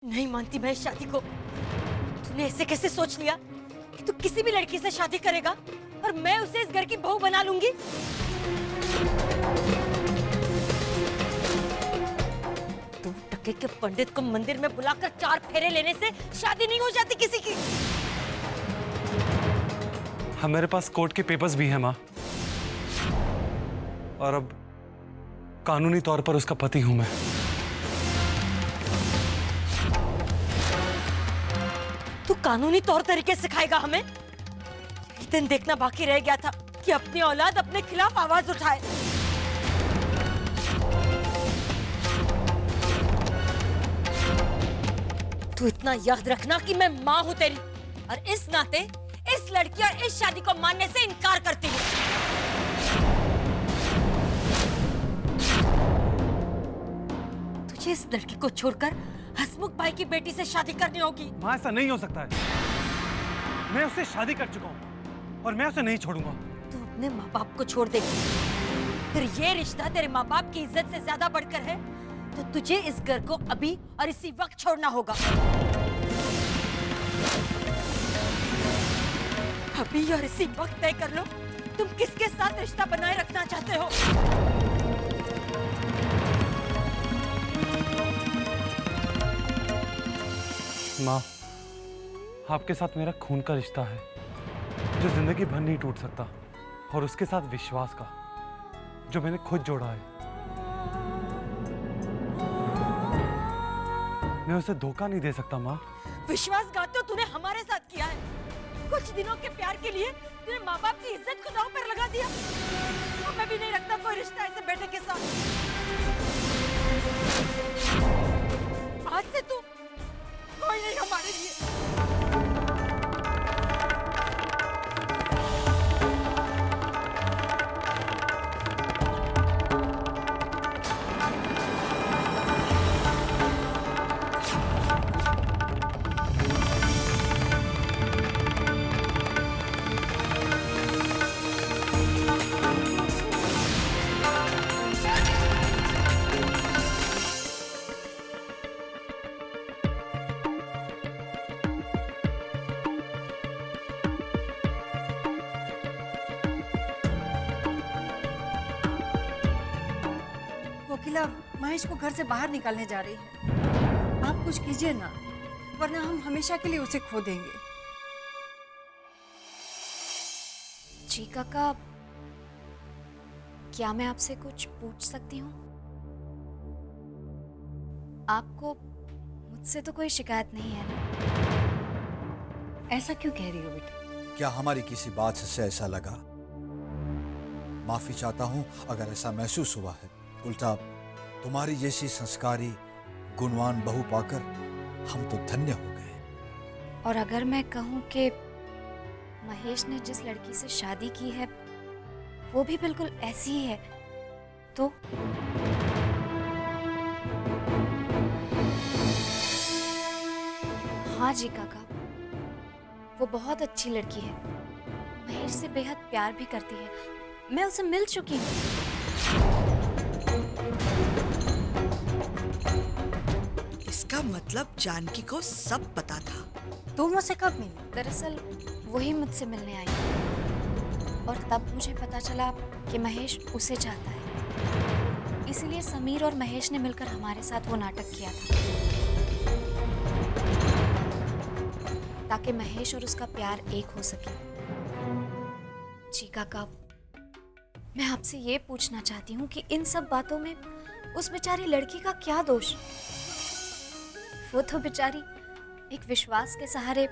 नहीं मानती मैं इस शादी को। तूने ऐसे कैसे सोच लिया कि तू किसी भी लड़की से शादी करेगा और मैं उसे इस घर की बहू बना लूंगी? तू टके के पंडित को मंदिर में बुलाकर 4 फेरे लेने से शादी नहीं हो जाती किसी की। हाँ, मेरे पास कोर्ट के पेपर्स भी हैं माँ, और अब कानूनी तौर पर उसका पति हूं मैं। तू कानूनी तौर तरीके सिखाएगा हमें? यही दिन देखना बाकी रह गया था कि अपनी औलाद अपने खिलाफ आवाज उठाए। तू इतना याद रखना कि मैं माँ हूं तेरी, और इस नाते इस लड़की और इस शादी को मानने से इनकार करती हूँ। तुझे इस लड़की को छोड़कर हसमुख भाई की बेटी से शादी करनी होगी। माँ, ऐसा नहीं हो सकता है। मैं उससे शादी कर चुका हूँ और मैं उसे नहीं छोड़ूंगा। तू अपने माँ बाप को छोड़ दे, फिर ये रिश्ता तेरे माँ बाप की इज्जत से ज्यादा बढ़कर है तो तुझे इस घर को अभी और इसी वक्त छोड़ना होगा। अभी और इसी वक्त तय कर लो तुम किसके साथ रिश्ता बनाए रखना चाहते हो। माँ, आपके साथ मेरा खून का रिश्ता है जो जिंदगी भर नहीं टूट सकता, और उसके साथ विश्वास का जो मैंने खुद जोड़ा है। मैं उसे धोखा नहीं दे सकता माँ। विश्वासघात तो तूने हमारे साथ किया है। कुछ दिनों के प्यार के लिए तूने माँ बाप की इज्जत को दांव पर लगा दिया। अब मैं भी नहीं रखता कोई रिश्ता ऐसे बेटे के साथ। आज से तू कोई नहीं हमारे लिए। कोकिला महेश को घर से बाहर निकालने जा रही है। आप कुछ कीजिए ना, वरना हम हमेशा के लिए उसे खो देंगे। जी काका, क्या मैं आपसे कुछ पूछ सकती हूँ? आपको मुझसे तो कोई शिकायत नहीं है ना? ऐसा क्यों कह रही हो बेटा? क्या हमारी किसी बात से ऐसा लगा? माफी चाहता हूं अगर ऐसा महसूस हुआ है। उल्टा तुम्हारी जैसी संस्कारी गुणवान बहू पाकर हम तो धन्य हो गए। और अगर मैं कहूँ कि महेश ने जिस लड़की से शादी की है वो भी बिल्कुल ऐसी ही है तो? हाँ जी काका, वो बहुत अच्छी लड़की है। महेश से बेहद प्यार भी करती है। मैं उससे मिल चुकी हूँ। इसका मतलब जानकी को सब पता था। तुम मुझसे कब मिली? दरअसल वही मुझसे मिलने आई और तब मुझे पता चला कि महेश उसे चाहता है। इसीलिए समीर और महेश ने मिलकर हमारे साथ वो नाटक किया था ताकि महेश और उसका प्यार एक हो सके। जी काका, मैं आपसे ये पूछना चाहती हूँ कि इन सब बातों में उस बेचारी लड़की का क्या दोष? वो तो बेचारी एक विश्वास के सहारे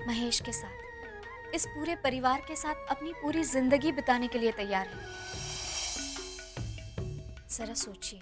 महेश के साथ, इस पूरे परिवार के साथ अपनी पूरी जिंदगी बिताने के लिए तैयार है। जरा सोचिए,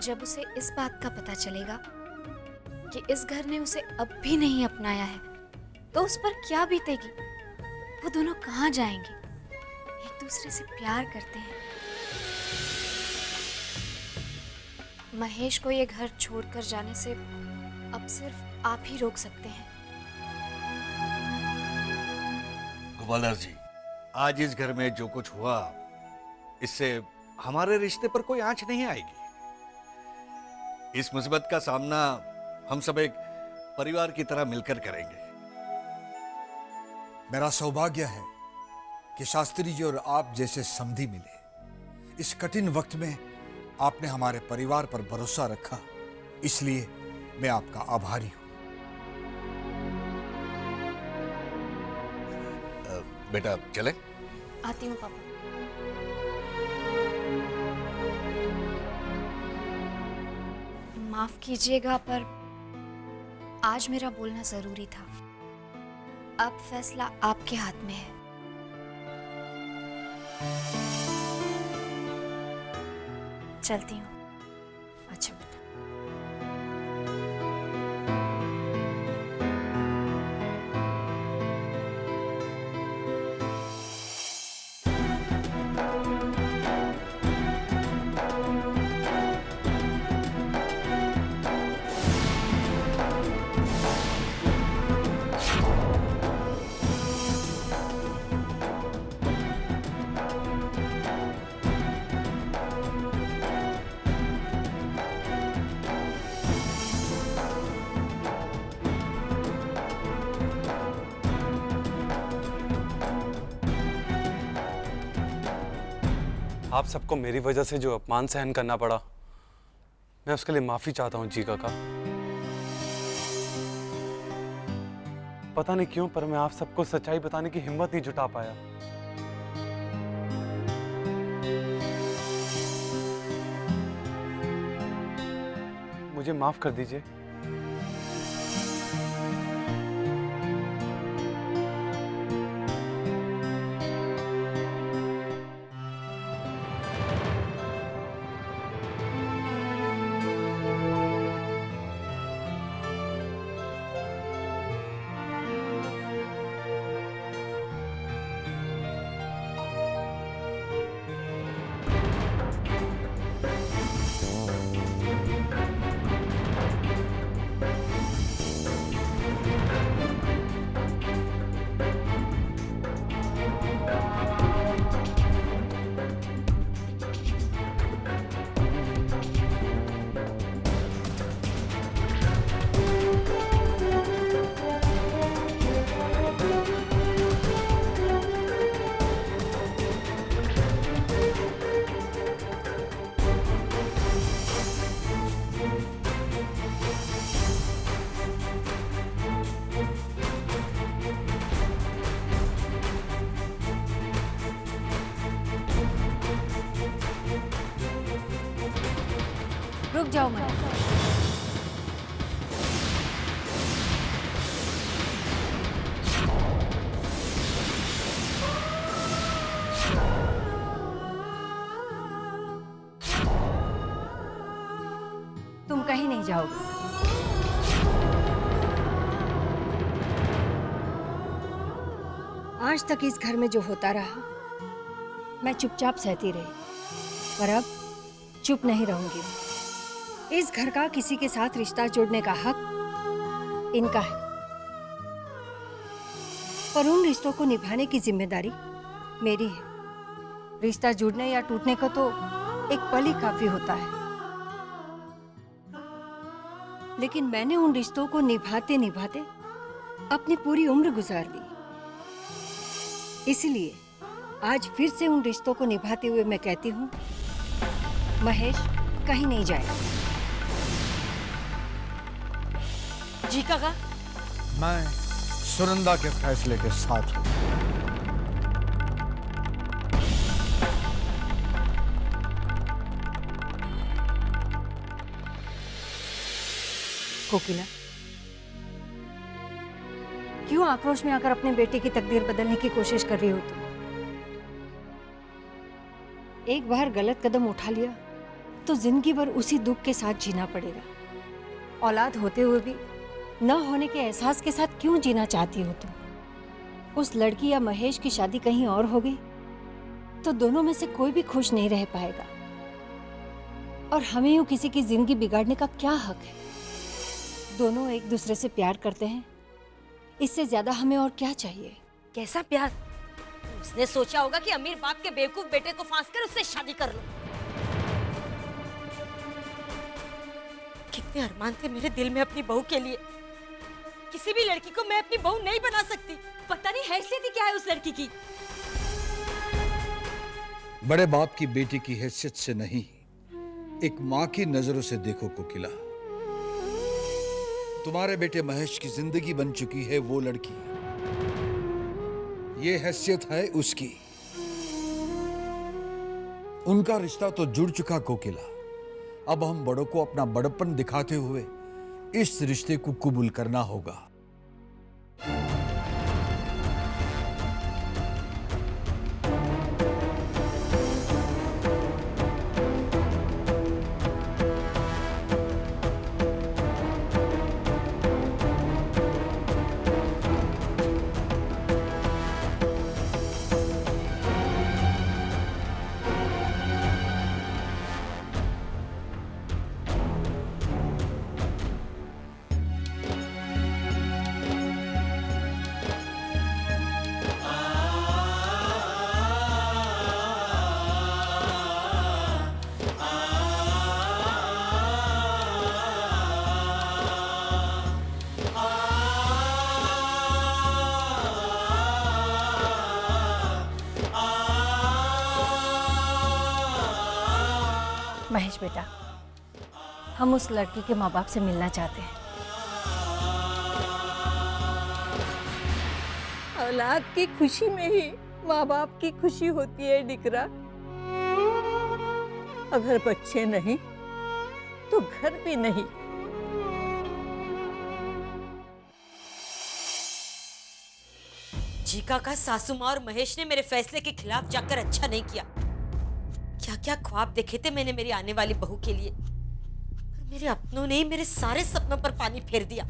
जब उसे इस बात का पता चलेगा कि इस घर ने उसे अब भी नहीं अपनाया है तो उस पर क्या बीतेगी? वो दोनों कहाँ जाएंगे? एक दूसरे से प्यार करते हैं। महेश को ये घर छोड़कर जाने से अब सिर्फ आप ही रोक सकते हैं। गवर्नर जी, आज इस घर में जो कुछ हुआ इससे हमारे रिश्ते पर कोई आंच नहीं आएगी। इस मुसीबत का सामना हम सब एक परिवार की तरह मिलकर करेंगे। मेरा सौभाग्य है कि शास्त्री जी और आप जैसे समधी मिले। इस कठिन वक्त में आपने हमारे परिवार पर भरोसा रखा, इसलिए मैं आपका आभारी हूं। बेटा चले। आती हूँ पापा। माफ कीजिएगा पर आज मेरा बोलना जरूरी था। अब फैसला आपके हाथ में है। चलती हूँ। अच्छा बेटा। आप सबको मेरी वजह से जो अपमान सहन करना पड़ा, मैं उसके लिए माफी चाहता हूँ जी काका। पता नहीं क्यों पर मैं आप सबको सच्चाई बताने की हिम्मत नहीं जुटा पाया। मुझे माफ कर दीजिए। रुक जाओ मैं। तुम कहीं नहीं जाओगे। आज तक इस घर में जो होता रहा, मैं चुपचाप सहती रही, पर अब चुप नहीं रहूंगी। इस घर का किसी के साथ रिश्ता जोड़ने का हक इनका है, पर उन रिश्तों को निभाने की जिम्मेदारी मेरी है। रिश्ता जुड़ने या टूटने को तो एक पल ही काफी होता है, लेकिन मैंने उन रिश्तों को निभाते निभाते अपनी पूरी उम्र गुजार दी। इसलिए आज फिर से उन रिश्तों को निभाते हुए मैं कहती हूँ, महेश कहीं नहीं जाएगा। जी काका। मैं सुनंदा के फैसले के साथ हूं। कोकिला, क्यों आक्रोश में आकर अपने बेटे की तकदीर बदलने की कोशिश कर रही हो तुम? एक बार गलत कदम उठा लिया तो जिंदगी भर उसी दुख के साथ जीना पड़ेगा। औलाद होते हुए भी न होने के एहसास के साथ क्यों जीना चाहती हो तुम? उस लड़की या महेश की शादी कहीं और हो गई तो दोनों में से कोई भी खुश नहीं रह पाएगा, और हमें यूं किसी की जिंदगी बिगाड़ने का क्या हक है? दोनों एक दूसरे से प्यार करते हैं, इससे ज्यादा हमें और क्या चाहिए? कैसा प्यार? उसने सोचा होगा कि अमीर बाप के बेवकूफ बेटे को फांस कर उससे शादी कर लो। कितने अरमान थे मेरे दिल में अपनी बहू के लिए। किसी भी लड़की को मैं अपनी बहू नहीं बना सकती। पता नहीं हैसियत ही क्या है उस लड़की की। बड़े बाप की बेटी की हैसियत से नहीं, एक मां की नजरों से देखो कोकिला। तुम्हारे बेटे महेश की जिंदगी बन चुकी है वो लड़की, ये हैसियत है उसकी। उनका रिश्ता तो जुड़ चुका कोकिला। अब हम बड़ों को अपना बड़प्पन दिखाते हुए इस रिश्ते को कबूल करना होगा। महेश बेटा, हम उस लड़की के माँ बाप से मिलना चाहते हैं। औलाद की खुशी में ही माँ बाप की खुशी होती है डिकरा। अगर बच्चे नहीं तो घर भी नहीं। जीका का सासू माँ और महेश ने मेरे फैसले के खिलाफ जाकर अच्छा नहीं किया। क्या क्या ख्वाब देखे थे मैंने मेरी आने वाली बहू के लिए, पर मेरे अपनों ने ही मेरे सारे सपनों पर पानी फेर दिया।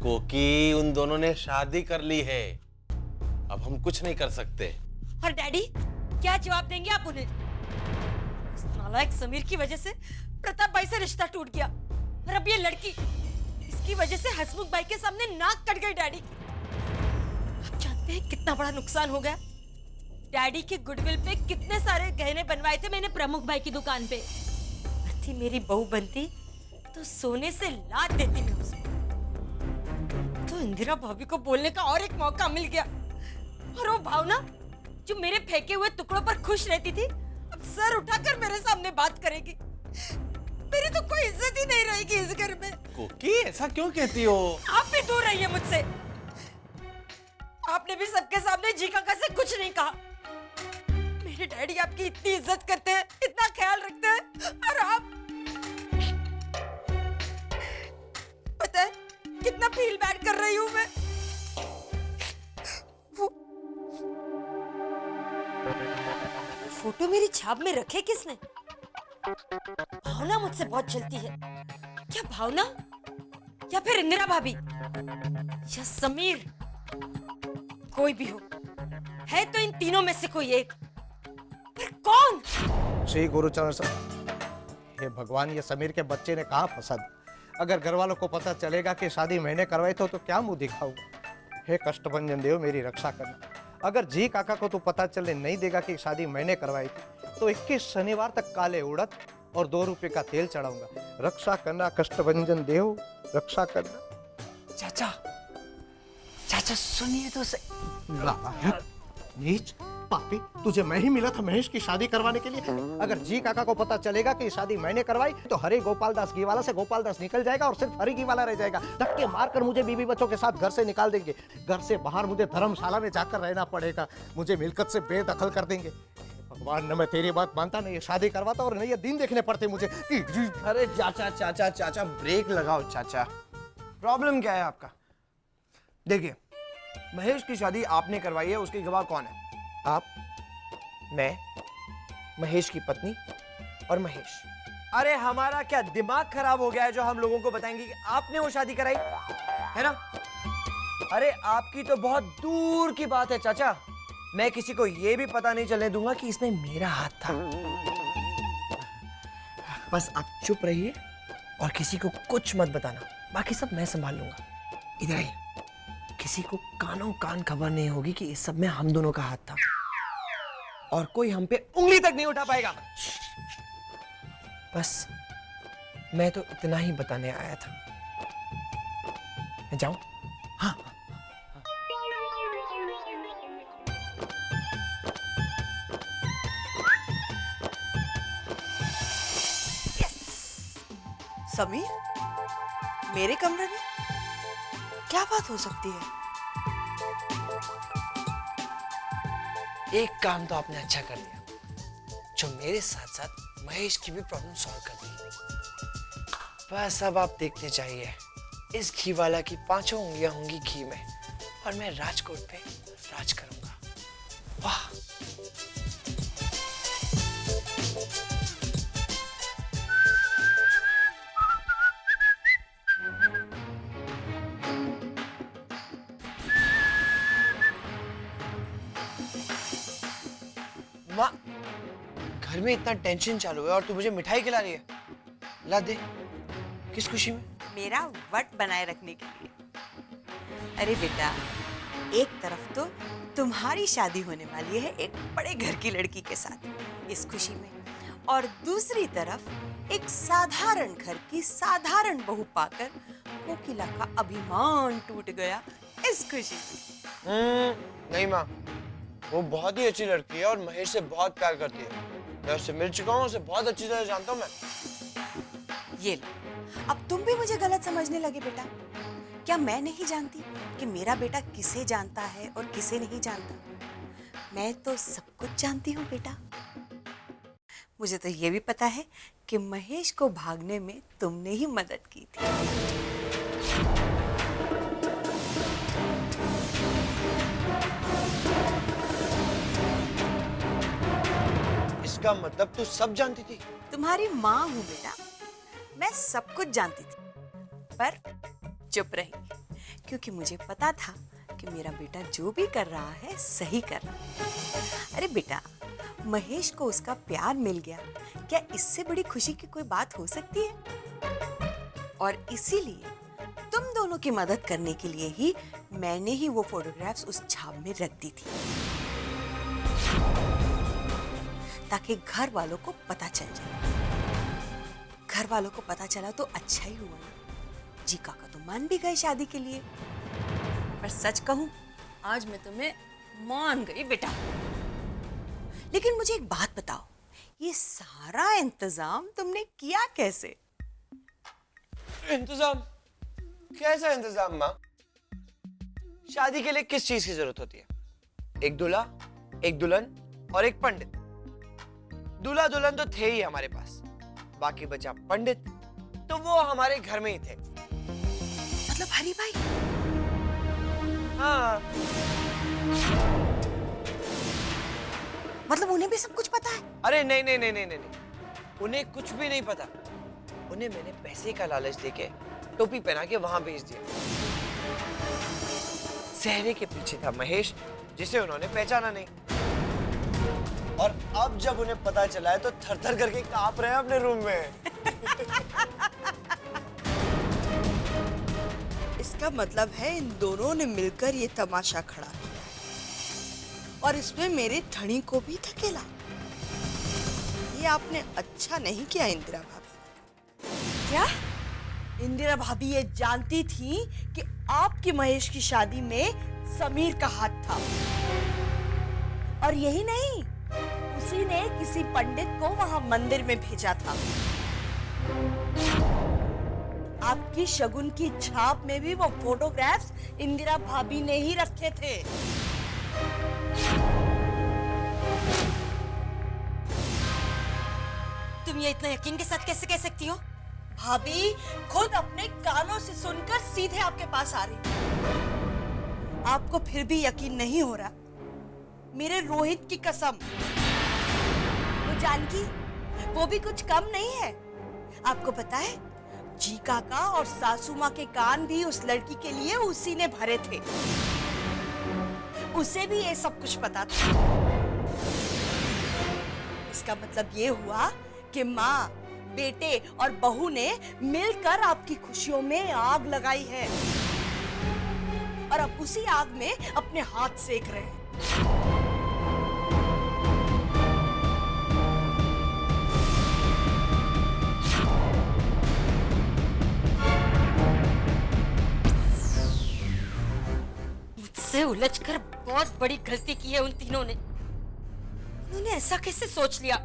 कोकी, उन दोनों ने शादी कर ली है, अब हम कुछ नहीं कर सकते। और डैडी क्या जवाब देंगे आप उन्हें? इस नालायक समीर की वजह से प्रताप भाई से रिश्ता टूट गया, और अब ये लड़की, इसकी वजह से हसमुख भाई के सामने नाक कट गई डैडी की। आप जानते हैं कितना बड़ा नुकसान हो गया? डैडी के गुडविल पे कितने सारे गहने बनवाए थे मैंने प्रमुख भाई की दुकान पे। थी मेरी बहू बनती तो सोने से लाद देती मैं उसको। तो इंदिरा भाभी को बोलने का और एक मौका मिल गया, और वो भावना जो मेरे फेंके हुए टुकड़ों पर खुश रहती थी, अब सर उठाकर मेरे सामने बात करेगी। मेरी तो कोई इज्जत ही नहीं रहेगी इस घर में। कोकी, ऐसा क्यों कहती हो? आप भी दूर रहिए मुझसे। आपने भी सबके सामने जी काका से कुछ नहीं कहा। मेरे डैडी आपकी इतनी इज्जत करते हैं, इतना ख्याल रखते हैं, और आप पता है कितना फील बैड कर रही हूं मैं। वो फोटो मेरी छाप में रखे किसने? भावना मुझसे बहुत जलती है। क्या भावना, या फिर इंदिरा भाभी, या समीर? कोई भी हो, है तो इन तीनों में से कोई एक, पर कौन? श्री गुरुचरण सर, हे भगवान, ये समीर के बच्चे ने कहा फंसा। अगर घर वालों को पता चलेगा कि शादी मैंने करवाई तो क्या मुंह दिखाऊंगा? हे कष्टभंजन देव, मेरी रक्षा करना। अगर जी काका को तो पता चलने नहीं देगा कि शादी मैंने करवाई थी, तो 21 शनिवार तक काले उड़द और 2 रुपए का तेल चढ़ाऊंगा। रक्षा करना कष्टभंजन देव, रक्षा करना। चाचा, चाचा सुनिए तो सही। नीच पापी, तुझे मैं ही मिला था महेश की शादी करवाने के लिए। अगर जी काका को पता चलेगा कि शादी मैंने करवाई तो हरे गोपाल दास गीवाला से गोपाल दास निकल जाएगा और सिर्फ हरी गीवाला रह जाएगा। धक्के मारकर मुझे बीवी बच्चों के साथ घर से निकाल देंगे। घर से बाहर मुझे धर्मशाला में जाकर रहना पड़ेगा। मुझे मिलकत से बेदखल कर देंगे। भगवान, न मैं तेरी बात मानता, नहीं ये शादी करवाता, और नहीं ये दिन देखने पड़ते मुझे। अरे चाचा चाचा चाचा, ब्रेक लगाओ चाचा। प्रॉब्लम क्या है आपका? देखिए, महेश की शादी आपने करवाई है, उसकी गवाह कौन है? आप, मैं, महेश की पत्नी और महेश। अरे हमारा क्या दिमाग खराब हो गया है जो हम लोगों को बताएंगे कि आपने वो शादी कराई है ना? अरे आपकी तो बहुत दूर की बात है चाचा। मैं किसी को ये भी पता नहीं चलने दूंगा कि इसमें मेरा हाथ था। बस आप चुप रहिए और किसी को कुछ मत बताना, बाकी सब मैं संभाल लूंगा। इधर आइए। किसी को कानों कान खबर नहीं होगी कि इस सब में हम दोनों का हाथ था, और कोई हम पे उंगली तक नहीं उठा पाएगा। बस मैं तो इतना ही बताने आया था। मैं जाऊं? हाँ। समीर, मेरे कमरे में क्या बात हो सकती है? एक काम तो आपने अच्छा कर दिया, जो मेरे साथ साथ महेश की भी प्रॉब्लम सॉल्व कर दी। बस अब आप देखते जाइए, इस घी वाला की 5 उंगलियां होंगी घी में, और मैं राजकोट पे राज करूंगा। वाह! माँ, घर में इतना टेंशन चालू है और तू मुझे मिठाई खिला रही है। ला दे। किस खुशी में? मेरा वट बनाए रखने के लिए। अरे बेटा, एक तरफ तो तुम्हारी शादी होने वाली है एक बड़े घर की लड़की के साथ इस खुशी में, और दूसरी तरफ एक साधारण घर की साधारण बहू पाकर कोकिला का अभिमान टूट गया इस खुशी में। नहीं माँ, वो बहुत ही अच्छी लड़की है और महेश से बहुत प्यार करती है। मैं उससे मिल चुका हूँ, उसे बहुत अच्छी तरह जानता हूँ मैं। ये लो, अब तुम भी मुझे गलत समझने लगे बेटा। क्या मैं नहीं जानती कि मेरा बेटा किसे जानता है और किसे नहीं जानता? मैं तो सब कुछ जानती हूँ बेटा। मुझे तो ये भी पता है कि महेश को भागने में तुमने ही मदद की थी। इसका मतलब तू सब जानती थी? तुम्हारी माँ हूँ बेटा, मैं सब कुछ जानती थी, पर चुप रही, क्योंकि मुझे पता था कि मेरा बेटा जो भी कर रहा है सही कर रहा है। अरे बेटा, महेश को उसका प्यार मिल गया, क्या इससे बड़ी खुशी की कोई बात हो सकती है? और इसीलिए तुम दोनों की मदद करने के लिए ही मैंने ही वो फोटोग्राफ्स उस छाप में रख दी थी, ताकि घर वालों को पता चल जाए। घर वालों को पता चला तो अच्छा ही हुआ ना। जी काका तो मान भी गए शादी के लिए, पर सच कहूं, आज मैं तुम्हें मान गई बेटा। लेकिन मुझे एक बात बताओ, ये सारा इंतजाम तुमने किया कैसे? इंतजाम? कैसा इंतजाम माँ? शादी के लिए किस चीज की जरूरत होती है? एक दूल्हा, एक दुल्हन और एक पंडित। दूल्हा दुल्हन तो थे ही हमारे पास, बाकी बचा पंडित, तो वो हमारे घर में ही थे। मतलब हरी भाई? हाँ। मतलब उन्हें भी सब कुछ पता है? अरे नहीं नहीं नहीं नहीं नहीं, उन्हें कुछ भी नहीं पता। उन्हें मैंने पैसे का लालच देके टोपी पहना के वहां भेज दिया। सेहरे के पीछे था महेश, जिसे उन्होंने पहचाना नहीं, और अब जब उन्हें पता चला है तो थर-थर करके कांप रहे हैं अपने रूम में। इसका मतलब है इन दोनों ने मिलकर ये तमाशा खड़ा किया, और इसमें मेरे धनी को भी धकेला। ये आपने अच्छा नहीं किया इंदिरा भाभी। क्या इंदिरा भाभी ये जानती थी कि आपकी महेश की शादी में समीर का हाथ था? और यही नहीं, उसी ने किसी पंडित को वहां मंदिर में भेजा था। आपकी शगुन की छाप में भी वो फोटोग्राफ्स इंदिरा भाभी ने ही रखे थे। तुम ये इतना यकीन के साथ कैसे कह सकती हो? भाभी खुद अपने कानों से सुनकर सीधे आपके पास आ रही। आपको फिर भी यकीन नहीं हो रहा? मेरे रोहित की कसम, वो जानकी, वो भी कुछ कम नहीं है। आपको पता है, जी काका और सासू माँ के कान भी उस लड़की के लिए उसी ने भरे थे। उसे भी ये सब कुछ पता था। इसका मतलब ये हुआ कि माँ, बेटे और बहू ने मिलकर आपकी खुशियों में आग लगाई है, और अब उसी आग में अपने हाथ सेक रहे हैं। मुझसे उलझकर बहुत बड़ी गलती की है उन तीनों ने। उन्होंने ऐसा कैसे सोच लिया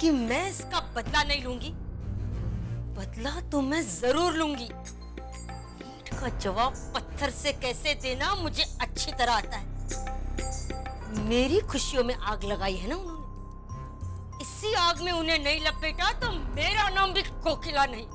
कि मैं इसका बदला नहीं लूंगी? बदला तो मैं जरूर लूंगी। ईंट का जवाब पत्थर से कैसे देना मुझे अच्छी तरह आता है। मेरी खुशियों में आग लगाई है ना उन्होंने। इसी आग में उन्हें नहीं लपेटा तो मेरा नाम भी कोकिला नहीं।